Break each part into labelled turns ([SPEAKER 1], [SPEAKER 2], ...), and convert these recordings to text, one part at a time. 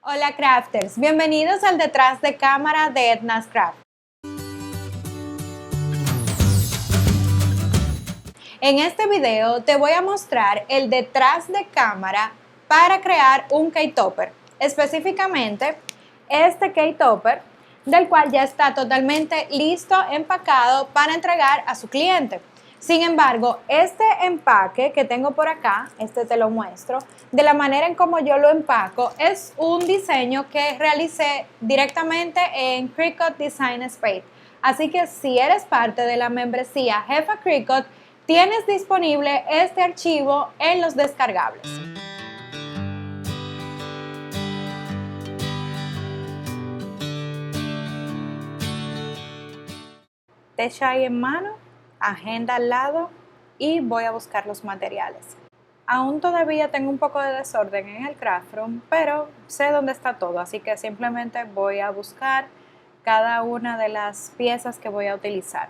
[SPEAKER 1] Hola crafters, bienvenidos al detrás de cámara de Edna's Craft. En este video te voy a mostrar el detrás de cámara para crear un cake topper, específicamente este cake topper del cual ya está totalmente listo, empacado para entregar a su cliente. Sin embargo, este empaque que tengo por acá, te lo muestro, de la manera en como yo lo empaco, es un diseño que realicé directamente en Cricut Design Space. Así que si eres parte de la membresía Jefa Cricut, tienes disponible este archivo en los descargables. Techay en mano, agenda al lado y voy a buscar los materiales. Aún todavía tengo un poco de desorden en el craft room, pero sé dónde está todo, así que simplemente voy a buscar cada una de las piezas que voy a utilizar.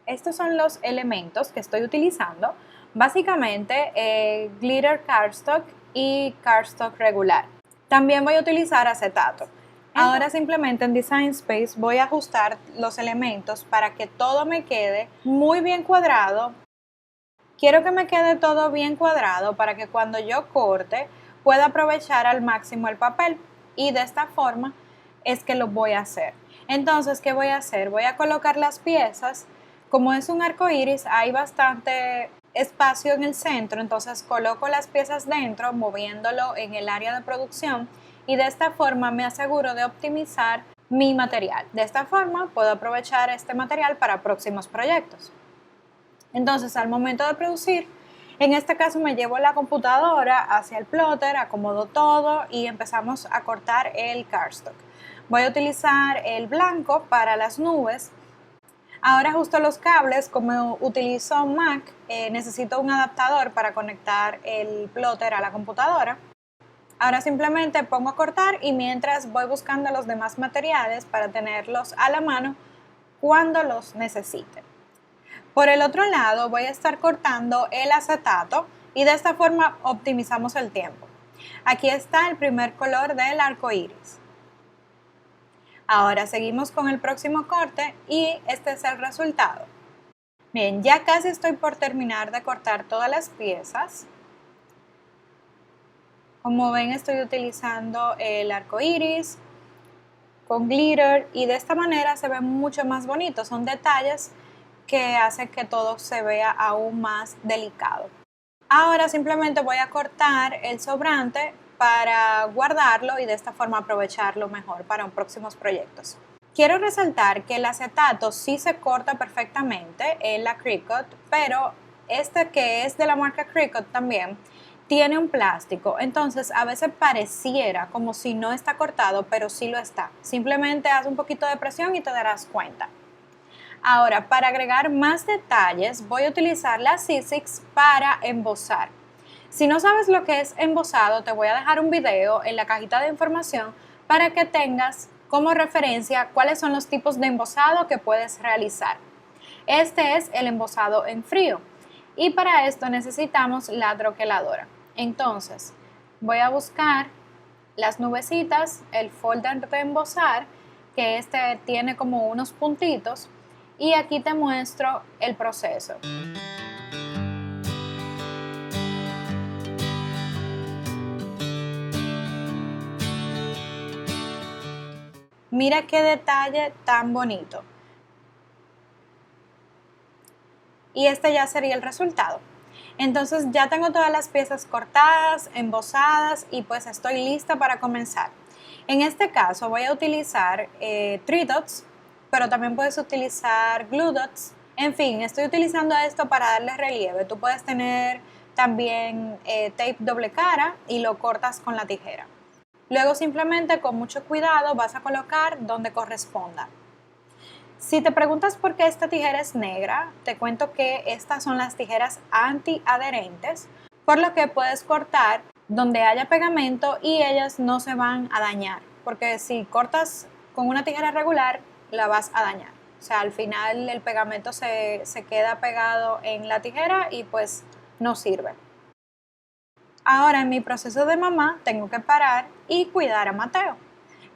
[SPEAKER 1] Estos son los elementos que estoy utilizando, básicamente glitter cardstock y cardstock regular. También voy a utilizar acetato. Ahora simplemente en Design Space voy a ajustar los elementos para que todo me quede muy bien cuadrado. Quiero que me quede todo bien cuadrado para que cuando yo corte pueda aprovechar al máximo el papel, y de esta forma es que lo voy a hacer. Entonces, ¿qué voy a hacer? Voy a colocar las piezas. Como es un arco iris, hay bastante espacio en el centro, entonces coloco las piezas dentro, moviéndolo en el área de producción, y de esta forma me aseguro de optimizar mi material. De esta forma puedo aprovechar este material para próximos proyectos. Entonces, al momento de producir, en este caso me llevo la computadora hacia el plotter, acomodo todo y empezamos a cortar el cardstock. Voy a utilizar el blanco para las nubes. Ahora ajusto los cables. Como utilizo Mac, necesito un adaptador para conectar el plotter a la computadora. Ahora simplemente pongo a cortar y mientras voy buscando los demás materiales para tenerlos a la mano cuando los necesite. Por el otro lado voy a estar cortando el acetato y de esta forma optimizamos el tiempo. Aquí está el primer color del arco iris. Ahora seguimos con el próximo corte y este es el resultado. Bien, ya casi estoy por terminar de cortar todas las piezas. Como ven, estoy utilizando el arco iris con glitter y de esta manera se ve mucho más bonito. Son detalles que hacen que todo se vea aún más delicado. Ahora simplemente voy a cortar el sobrante para guardarlo y de esta forma aprovecharlo mejor para próximos proyectos. Quiero resaltar que el acetato sí se corta perfectamente en la Cricut, pero este que es de la marca Cricut también tiene un plástico, entonces a veces pareciera como si no está cortado, pero sí lo está. Simplemente haz un poquito de presión y te darás cuenta. Ahora, para agregar más detalles, voy a utilizar la Sizzix para embosar. Si no sabes lo que es embosado, te voy a dejar un video en la cajita de información para que tengas como referencia cuáles son los tipos de embosado que puedes realizar. Este es el embosado en frío y para esto necesitamos la troqueladora. Entonces, voy a buscar las nubecitas, el folder de embosar, que tiene como unos puntitos, y aquí te muestro el proceso. Mira qué detalle tan bonito. Y este ya sería el resultado. Entonces ya tengo todas las piezas cortadas, embosadas y pues estoy lista para comenzar. En este caso voy a utilizar 3-dots, pero también puedes utilizar glue dots. En fin, estoy utilizando esto para darle relieve. Tú puedes tener también tape doble cara y lo cortas con la tijera. Luego simplemente con mucho cuidado vas a colocar donde corresponda. Si te preguntas por qué esta tijera es negra, te cuento que estas son las tijeras antiadherentes, por lo que puedes cortar donde haya pegamento y ellas no se van a dañar, porque si cortas con una tijera regular, la vas a dañar. O sea, al final el pegamento se queda pegado en la tijera y pues no sirve. Ahora en mi proceso de mamá tengo que parar y cuidar a Mateo.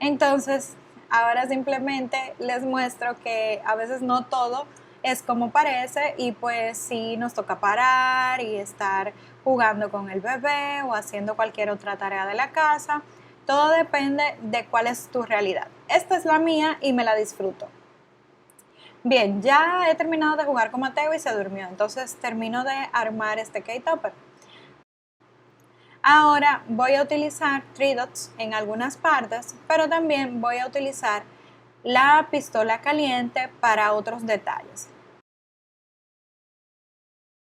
[SPEAKER 1] Entonces, ahora simplemente les muestro que a veces no todo es como parece y pues sí nos toca parar y estar jugando con el bebé o haciendo cualquier otra tarea de la casa. Todo depende de cuál es tu realidad. Esta es la mía y me la disfruto. Bien, ya he terminado de jugar con Mateo y se durmió, entonces termino de armar este K-Topper. Ahora voy a utilizar 3 dots en algunas partes, pero también voy a utilizar la pistola caliente para otros detalles.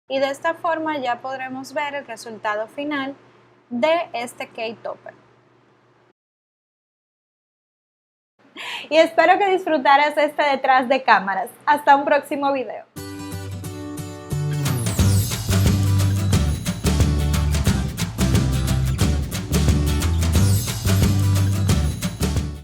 [SPEAKER 1] Y de esta forma ya podremos ver el resultado final de este K-Topper. Y espero que disfrutaras este detrás de cámaras. Hasta un próximo video.